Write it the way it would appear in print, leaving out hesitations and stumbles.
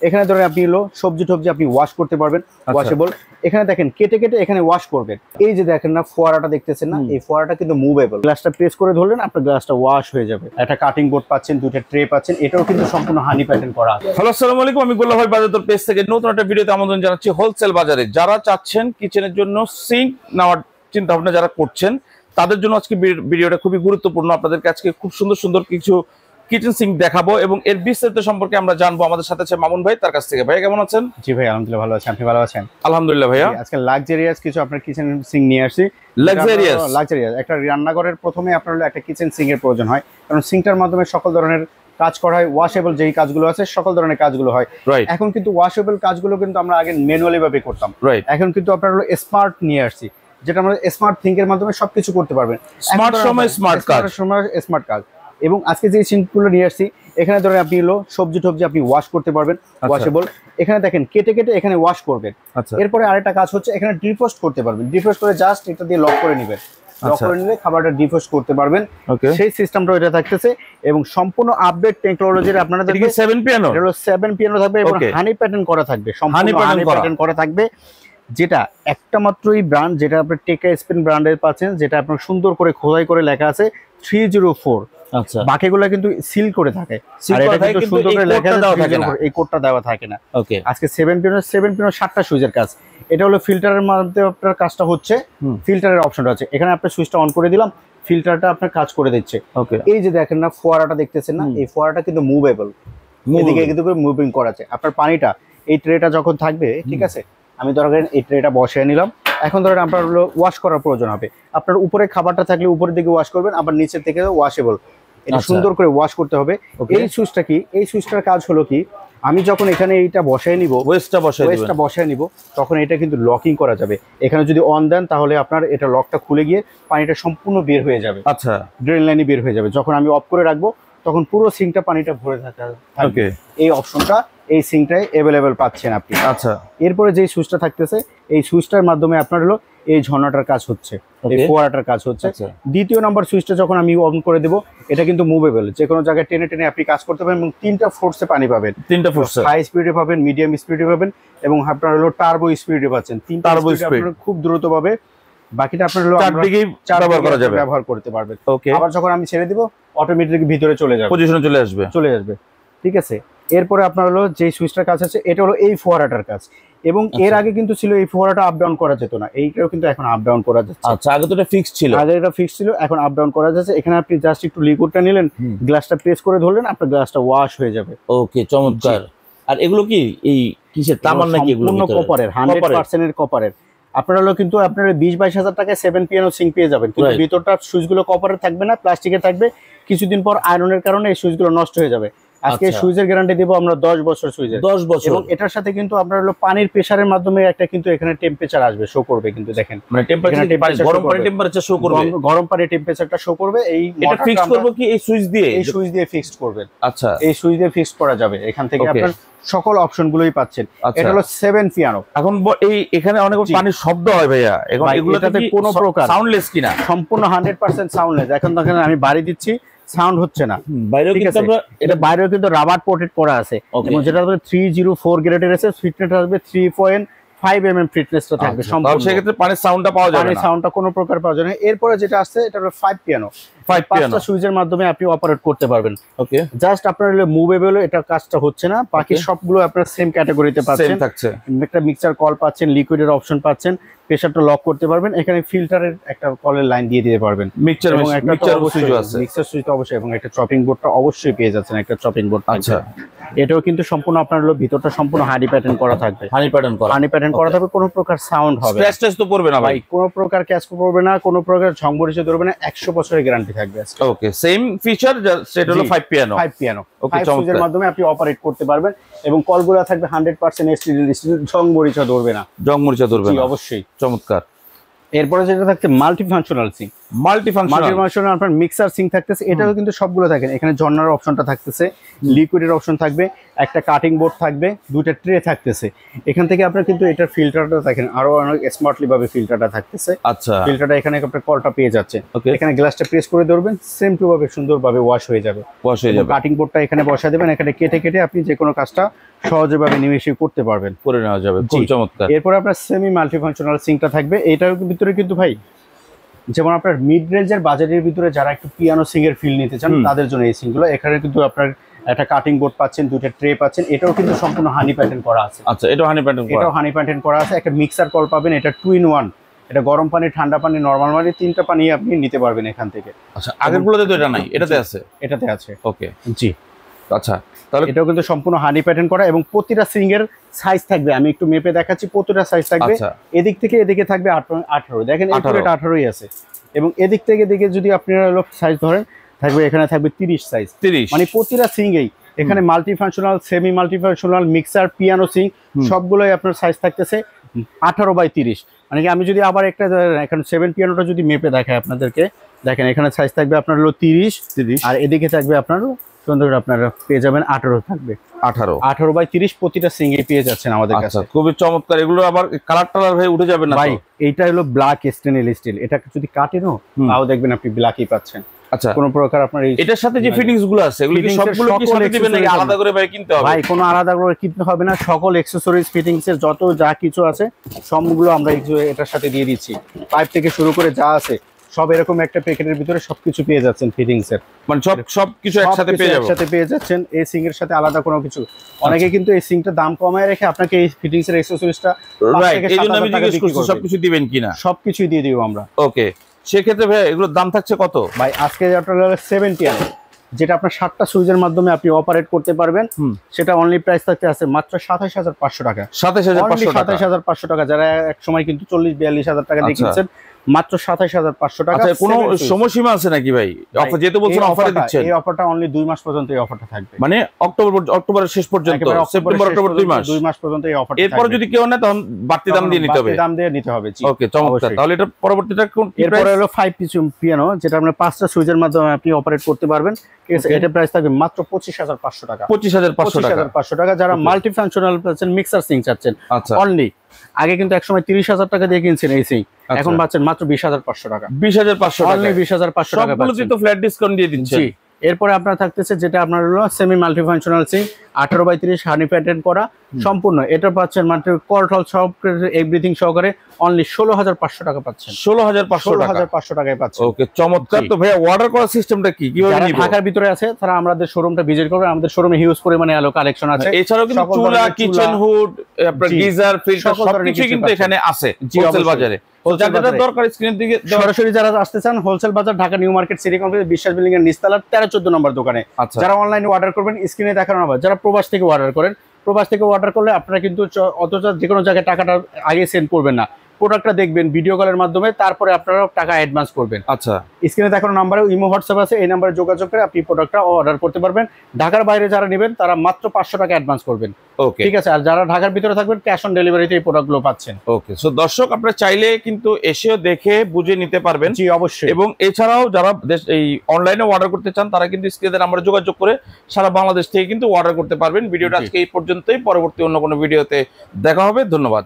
এখানে ধরেন আপনি হলো সবজি টবজি আপনি ওয়াশ করতে পারবেন, ওয়াশেবল। এখানে দেখেন কেটে কেটে এখানে ওয়াশ করবেন। এই যে দেখেন না ফোয়ারাটা দেখতেছেন না, এই ফোয়ারাটা কিন্তু মুভেবল। গ্লাসটা প্রেস করে ধরলেন আপনার গ্লাসটা ওয়াশ হয়ে যাবে। একটা কাটিং বোর্ড পাচ্ছেন, দুইটা ট্রে পাচ্ছেন, এটাও কিন্তু সম্পূর্ণ হানি প্যাটার্ন করা। হ্যালো, আসসালামু আলাইকুম। আমি গোল্লা ভাই বাজার পেজ থেকে নতুন একটা ভিডিওতে আমন্ত্রণ জানাচ্ছি। হোলসেল বাজারে যারা চাচ্ছেন কিচেনের জন্য সিঙ্ক নেওয়ার চিন্তা ভাবনা যারা করছেন তাদের জন্য আজকে ভিডিওটা খুবই গুরুত্বপূর্ণ। আপনাদেরকে আজকে খুব সুন্দর সুন্দর কিছু কিচেন সিঙ্ক দেখাবো এবং এর বিস্তারিত সম্পর্কে আমরা জানবো। আমাদের সাথে আছে মামুন ভাই, তার কাছ থেকে। ভাই কেমন আছেন? জি ভাই আলহামদুলিল্লাহ ভালো আছি, আপনি ভালো আছেন? আলহামদুলিল্লাহ ভাইয়া। আজকে লাক্সারিয়াস কিছু আপনার কিচেন সিঙ্ক নিয়ে আসছি। লাক্সারিয়াস একটা রান্নাঘরের প্রথমে আপনার হলো একটা কিচেন সিঙ্ক এর প্রয়োজন হয়, কারণ সিঙ্কটার মাধ্যমে সকল ধরনের কাজ করা হয়। ওয়াশেবল যেই কাজগুলো আছে সকল ধরনের কাজগুলো হয়। এখন কিন্তু ওয়াশেবল কাজগুলো কিন্তু আমরা আগে ম্যানুয়ালি ভাবে করতাম, এখন কিন্তু আপনার হলো স্মার্ট নিয়ে আসছি, যেটা আমরা স্মার্ট থিঙ্কের মাধ্যমে সবকিছু করতে পারবেন। স্মার্ট কাজ। এবং আজকে যে সিঙ্কগুলো নিয়ে আসছি এখানে ধরেন আপনি হলো সবজি টবজি আপনি ওয়াশ করতে পারবেন, ওয়াশেবল। এখানে দেখেন কেটে কেটে এখানে ওয়াশ করবেন। এরপরে আরেকটা কাজ হচ্ছে এখানে ডিফ্রস্ট করতে পারবেন। ডিফ্রস্ট করে জাস্ট এটা দিয়ে লক করে নেবেন, লক করে নিলে খাবারটা ডিফ্রস্ট করতে পারবেন। সেই সিস্টেমটা এটা থাকতেছে এবং সম্পূর্ণ আপডেট টেকনোলজির আপনাদের 7 পিয়ানো, এটা হলো 7 পিয়ানো থাকবে এবং হানি প্যাটার্ন করা থাকবে, সম্পূর্ণ হানি প্যাটার্ন করা থাকবে। যেটা একটা মাত্রই ব্র্যান্ড, যেটা আপনি টেকা স্পেন ব্র্যান্ডের পাচ্ছেন, যেটা আপনার সুন্দর করে খোদাই করে লেখা আছে 304। আচ্ছা, বাকিগুলো কিন্তু সিল করে থাকে, আর এটা কিন্তু সুন্দর করে লেখা আছে, এই কোডটা দেওয়া থাকে না। ওকে, আজকে 7 পিয়ানো 7টা সুইচের কাজ। এটা হলো ফিল্টারের মাধ্যমে আপনার কাজটা হচ্ছে, ফিল্টারের অপশনটা আছে এখানে। আপনি সুইচটা অন করে দিলাম, ফিল্টারটা আপনার কাজ করে দিচ্ছে। ওকে, এই যে দেখেন না ফোয়ারাটা দেখতেছেন না, এই ফোয়ারাটা কিন্তু মুভেবল, এদিকে কিন্তু মুভিং করা আছে। আপনার পানিটা এই ট্রেটা যখন থাকবে, ঠিক আছে, আমি ধরেন এই ট্রেটা বসিয়ে নিলাম। এখন ধরেন আপনার হলো ওয়াশ করার প্রয়োজন হবে, আপনার উপরে খাবারটা থাকলে উপরের দিকে ওয়াশ করবেন, আবার নিচের থেকে ওয়াশেবল, এটা সুন্দর করে ওয়াশ করতে হবে। এই সুইচটা কি, এই সুইচটার কাজ হলো কি, আমি যখন এখানে এইটা বসায় নিব, ওয়েস্টটা বসায় নিব, তখন এটা কিন্তু লকিং করা যাবে। এখানে যদি অন দেন তাহলে আপনার এটা লকটা খুলে গিয়ে পানিটা সম্পূর্ণ বের হয়ে যাবে। আচ্ছা, ড্রেন লাইনে বের হয়ে যাবে। যখন আমি অফ করে রাখবো তখন পুরো সিঙ্কটা পানিটা ভরে থাকবে। এই অপশনটা এই সিঙ্কটায় অ্যাভেলেবেল পাচ্ছেন আপনি। আচ্ছা, এরপরে যে সুইচটা থাকতেছে, এই সুইচটার মাধ্যমে আপনার হলো এই ঝর্ণাটার কাজ হচ্ছে, এই ফোয়ারাটার কাজ হচ্ছে। দ্বিতীয় নাম্বার সুইচটা যখন আমি অন করে দেবো, এটা কিন্তু মুভেবল, যে কোনো জায়গায় টেনে টেনে আপনি কাজ করতে পারেন এবং 3টা ফোর্সে পানি পাবেন। 3টা ফোর্সে, হাই স্পিডে পাবেন, মিডিয়াম স্পিডে পাবেন এবং আপনার হলো টার্বো স্পিডে পাচ্ছেন। 3টা স্পিড খুব দ্রুত পাবে। বাকিটা আপনার হলো ব্যবহার করতে পারবেন। আবার যখন আমি ছেড়ে দিব অটোমেটিক ভিতরে চলে যাবে, পজিশনে চলে আসবে। ঠিক আছে, এরপরে আপনার হলো যে সুইচটার কাজ আছে, এটা হলো এই ফোয়ারাটার কাজ। এবং এর আগে কিন্তু ছিল এই ফোয়ারাটা আপ ডাউন করা যেত না, এইটাও কিন্তু এখন আপ ডাউন করা যাচ্ছে। আচ্ছা, আগে তো এটা ফিক্সড ছিল, এখন আপ ডাউন করা যাচ্ছে। এখানে আপনি জাস্ট একটু লিকুইডটা নিলেন, গ্লাসটা প্রেস করে ধরলেন, আপনার গ্লাসটা ওয়াশ হয়ে যাবে। ওকে, চমৎকার। আর এগুলো কি এই কিসের, তামার নাকি? এগুলো কপারের, 100% এর কপারের। আপনারা হলো কিন্তু আপনার 20-22 হাজার টাকায় 7 পিয়ানো সিঙ্ক পেয়ে যাবেন, কিন্তু ভিতরটা সুইচগুলো কপারের থাকবে না, প্লাস্টিকের থাকবে। কিছুদিন পর আয়রনের কারণে এই সুইচগুলো নষ্ট হয়ে যাবে। আজকে সুইচের গ্যারান্টি দেব আমরা 10 বছর সুইচের, 10 বছর। এবং এটার সাথে কিন্তু আপনার হলো পানির প্রেসারের মাধ্যমে একটা কিন্তু এখানে টেম্পারেচার আসবে, শো করবে, কিন্তু দেখেন মানে টেম্পারেচার, গরম পানির টেম্পারেচার শো করবে, গরম পানির টেম্পারেচারটা শো করবে। এটা ফিক্স করব কি এই সুইচ দিয়ে? এই সুইচ দিয়ে ফিক্সড করবেন। আচ্ছা, এই সুইচ দিয়ে ফিক্সড করা যাবে। এখান থেকে আপনার সকল অপশনগুলোই পাচ্ছেন। এটা হলো 7 পিয়ানো। এখন এই এখানে অনেক পানির শব্দ হয় ভাইয়া, এখন এগুলোতে কোনো প্রকার সাউন্ডলেস কিনা? সম্পূর্ণ 100% সাউন্ডলেস। এখন দেখেন আমি বাড়ি দিচ্ছি, সাউন্ড হচ্ছে না। বাইরেও কিন্তু রাবার কোটেড করা আছে, এবং যেটা 304 গ্রেডের আছে, ফিটনেস আসবে 3.5 mm ফিটনেসটা থাকবে সম্পূর্ণ। সেক্ষেত্রে পানির সাউন্ডটা পাওয়া যাবে না, পানির সাউন্ডটা কোনো প্রকার পাওয়া যাবে না। এরপরে যেটা আসছে এটা হলো 5 পিয়ানো। 5টা সুইচের মাধ্যমে আপনি অপারেট করতে পারবেন। ওকে, জাস্ট আপনার হলো মুভেবল, এটা কাজটা হচ্ছে না। বাকি সবগুলো আপনার সেম ক্যাটাগরিতে পাচ্ছেন। একটা মিক্সার কল পাচ্ছেন, লিকুইডের অপশন পাচ্ছেন, প্রেসারটা লক করতে পারবেন। এখানে ফিল্টারের একটা কলের লাইন দিয়ে দিতে পারবেন। মিক্সার সুইচ তো অবশ্যই, এবং একটা চপিং বোর্ডটা অবশ্যই পেয়ে যাচ্ছেন, একটা চপিং বোর্ড। আচ্ছা, এটাও কিন্তু সম্পূর্ণ আপনার হলো ভিতরটা সম্পূর্ণ হানি প্যাটার্ন করা থাকবে, হানি প্যাটার্ন করা থাকবে। কোনো প্রকার সাউন্ড হবে না, স্ক্র্যাচ তো পড়বে না ভাই, কোনো প্রকার ক্যাচ পড়বে না, কোনো প্রকার ঝং মরিচা ধরবে না। 100 বছরের গ্যারান্টি থাকবে। ওকে, সেম ফিচার, সেটা হলো 5 পিয়ানো। ওকে, সুইচের মাধ্যমে আপনি অপারেট করতে পারবেন এবং কলগুলো থাকবে 100% স্টিল, ঝং মরিচা ধরবে না, অবশ্যই। চমৎকার। এরপরে যেটা থাকছে মাল্টিফাংশনাল সিঙ্ক, মাল্টিফাংশনাল আপনার মিক্সার সিঙ্ক থাকতেছে। এটাও কিন্তু সবগুলো থাকে, এখানে ঝর্ণার অপশনটা থাকতেছে, লিকুইডের অপশন থাকবে, একটা কাটিং বোর্ড থাকবে, দুইটা ট্রে থাকতেছে। এখান থেকে আপনার কিন্তু এটার ফিল্টারটা দেখেন আরো অনেক স্মার্টলি ভাবে ফিল্টারটা থাকতেছে। আচ্ছা, ফিল্টারটা এখানে আপনার কলটা পেয়ে যাচ্ছে। এখানে গ্লাসটা প্রেস করে ধরবেন, সেম টু ভাবে সুন্দরভাবে ওয়াশ হয়ে যাবে। কাটিং বোর্ডটা এখানে বসা দেবেন, এখানে কেটে কেটে আপনি যে কোনো কাজটা সহজেভাবে নিমেষে করতে পারবেন, করে নেওয়া যাবে। খুব চমৎকার। এরপর আপনার সেমি মাল্টিফাংশনাল সিঙ্কটা থাকবে। এটার ভিতরে কিন্তু ভাই যেমন আপনার মিড রেঞ্জের বাজারের ভিতরে যারা একটু পিয়ানো সিং এর ফিল নিতে চান তাদের জন্য এই সিঙ্কগুলো। এখানে কিন্তু আপনার একটা কাটিং বোর্ড পাচ্ছেন, দুইটা ট্রে পাচ্ছেন, এটাও কিন্তু সম্পূর্ণ হানি প্যাটার্ন করা আছে। আচ্ছা, এটাও হানি প্যাটার্ন করা, এটাও হানি প্যাটার্ন করা আছে। একটা মিক্সার কল পাবেন, এটা 2 in 1, এটা গরম পানি, ঠান্ডা পানি, নরমাল পানি, তিনটা পানি আপনি নিতে পারবেন এখান থেকে। আচ্ছা, আগেরগুলোতে তো এটা নাই, এটাতে আছে? এটাতে আছে। ওকে, জি। আচ্ছা, তাহলে এটাও কিন্তু সম্পূর্ণ হানি প্যাটার্ন করা এবং প্রতিটা সিং এর সাইজ থাকবে, আমি একটু মেপে দেখাচ্ছি, প্রতিটা সাইজ থাকবে। এদিক থেকে এদিকে থাকবে 18, দেখেন এই পুরোটা 18ই আছে। এবং এদিক থেকে এদিকে যদি আপনারা সাইজ ধরেন থাকবে, এখানে থাকবে 30 সাইজ, 30, মানে প্রতিটা সিঙ্গেই এখানে multifunctional, semi multifunctional, mixer, piano Singh সবগুলোই আপনার সাইজ থাকতেছে 18/30। মানে কি আমি যদি আবার একটা এখানে 7 পিয়ানোটা যদি মেপে দেখাই আপনাদেরকে, দেখেন এখানে সাইজ থাকবে আপনার হলো 30, আর এদিকে থাকবে আপনার সুন্দর, আপনারা পেয়ে যাবেন 18 থাকবে, 18/30 প্রতিটা সিঙ্গে পেয়ে যাচ্ছেন আমাদের কাছে। খুবই চমৎকার। এগুলো আবার কালার টালার হয়ে উঠে যাবে না ভাই? এইটা হলো ব্ল্যাক স্টেনলেস স্টিল, এটা যদি কাটেনও তাও দেখবেন আপনি ব্ল্যাকই পাচ্ছেন। আচ্ছা, কোন প্রকার আপনার এটার সাথে যে ফিটিংস গুলো আছে এগুলো কি সবগুলো কি সাথে দিবেন নাকি আলাদা করে ভাই কিনতে হবে? ভাই কোনো আলাদা করে কিনতে হবে না, সকল অ্যাকসেসরিজ ফিটিংস এর যত যা কিছু আছে সবগুলো আমরা এটার সাথে দিয়ে দিচ্ছি। পাইপ থেকে শুরু করে যা আছে সব এরকম একটা প্যাকেটের ভিতরে সবকিছু পেয়ে যাচ্ছেন ফিটিংস এর, মানে সবকিছু একসাথে পেয়ে যাচ্ছেন এই সিং এর সাথে, আলাদা কোনো কিছু। অনেকে কিন্তু এই সিংটা দাম কমায় রেখে আপনাকে এই ফিটিংস এর অ্যাকসেসরিজটা এইজন্য আমি জিজ্ঞেস করছি সবকিছু দিবেন কিনা। সবকিছুই দিয়ে দিব আমরা। ওকে, সেক্ষেত্রে ভাই এগুলোর দাম থাকছে কত? ভাই আজকে আপনার 70 আনে, যেটা আপনার 7টা সুইচের মাধ্যমে আপনি অপারেট করতে পারবেন, সেটা অনলি প্রাইস থাকতে আছে মাত্র 27500 টাকা। 27500 টাকা, যারা এক সময় কিন্তু 40-42 হাজার টাকা দিয়ে কিনছেন, মাত্র 27500 টাকা। আচ্ছা, কোনো সময়সীমা আছে নাকি ভাই? অফার যেহেতু বলছেন অফারে দিচ্ছেন, এই অফারটা অনলি 2 মাস পর্যন্ত এই অফারটা থাকবে, মানে অক্টোবরের শেষ পর্যন্ত, সেপ্টেম্বর অক্টোবর 2 মাস পর্যন্ত এই অফারটা। এরপর যদি কেউ নেয় তখন বাড়তি দাম দিয়ে নিতে হবে, দাম দিয়ে নিতে হবে। জি, ওকে, চমৎকার। তাহলে এটা পরবর্তীটা কোন? এরপরে হলো 5 পিস পিয়ানো, যেটা আপনার 5টা সুইচের মাধ্যমে আপনি অপারেট করতে পারবেন। ঠিক আছে, এটা প্রাইস থাকবে মাত্র 25500 টাকা। 25500 টাকা। যারা মাল্টি ফাংশনাল পাচ্ছেন, মিক্সার সিং চাচ্ছেন, অনলি আগে কিন্তু এক সময় 30000 টাকা দিয়ে কিনছেন এই সিং, এখন পাচ্ছেন মাত্র 20500 টাকা। 20500 টাকা, অনলি 20500 টাকা সবগুলোতে তো ফ্ল্যাট ডিসকাউন্ট দিয়ে দিচ্ছেন। জি। এরপরে আপনার থাকতেছে যেটা আপনার হলো সেমি মাল্টিফাংশনাল সিং, 18/30 হানি প্যাটার্ন করা সম্পূর্ণ। এটা পাচ্ছেন মাত্র কলটল সব এভরিথিং সহকারে অনলি 16500 টাকা পাচ্ছেন। 16500 টাকায় পাচ্ছেন। ওকে, চমৎকার। তো ভাই অর্ডার করার সিস্টেমটা কি, কিভাবে নিব? ঢাকার ভিতরে আছে তারা আমাদের শোরুমটা ভিজিট করবে, আমাদের শোরুমে হিউজ পরিমাণে আলো কালেকশন আছে। এছাড়াও কিন্তু চুলা, কিচেন হুড, আপনার গিজার, ফিল্টার সবকিছু কিন্তু এখানে আছে হোলসেল বাজারে। দরকার স্ক্রিনের দিকে সরাসরি যারা আসতে চান, হোলসেল বাজার, Dhaka new market city complex, বিশ্বাস বিল্ডিং এর নিচতলার 13-14 নম্বর দোকানে। যারা অনলাইনে অর্ডার করবেন স্ক্রিনে দেখানো নাম্বার, যারা প্রবাস থেকে অর্ডার করেন, প্রবাস থেকে অর্ডার করলে আপনারা কিন্তু অথচ যে কোনো জায়গায় টাকাটা আগে সেন্ড করবেন না, প্রোডাক্টটা দেখবেন ভিডিও কলের মাধ্যমে, তারপরে আপনারা টাকা অ্যাডভান্স করবেন। আচ্ছা, স্ক্রিনে দেখানো নাম্বারে ইমো হোয়াটসঅ্যাপ আছে, এই নাম্বারে যোগাযোগ করে আপনি প্রোডাক্টটা অর্ডার করতে পারবেন। ঢাকার বাইরে যারা নেবেন তারা মাত্র 500 টাকা অ্যাডভান্স করবেন। ওকে, ঠিক আছে, আর যারা ঢাকার ভিতরে থাকবেন ক্যাশ অন ডেলিভারিতে এই প্রোডাক্টগুলো পাচ্ছেন। ওকে, সো দর্শক আপনারা চাইলে কিন্তু এসেও দেখে বুঝে নিতে পারবেন। জি, অবশ্যই। এবং এছাড়াও যারা এই অনলাইনে অর্ডার করতে চান তারা কিন্তু স্ক্রিনের নাম্বারে যোগাযোগ করে সারা বাংলাদেশ থেকে কিন্তু অর্ডার করতে পারবেন। ভিডিওটা আজকে এই পর্যন্তই, পরবর্তী অন্য কোনো ভিডিওতে দেখা হবে। ধন্যবাদ।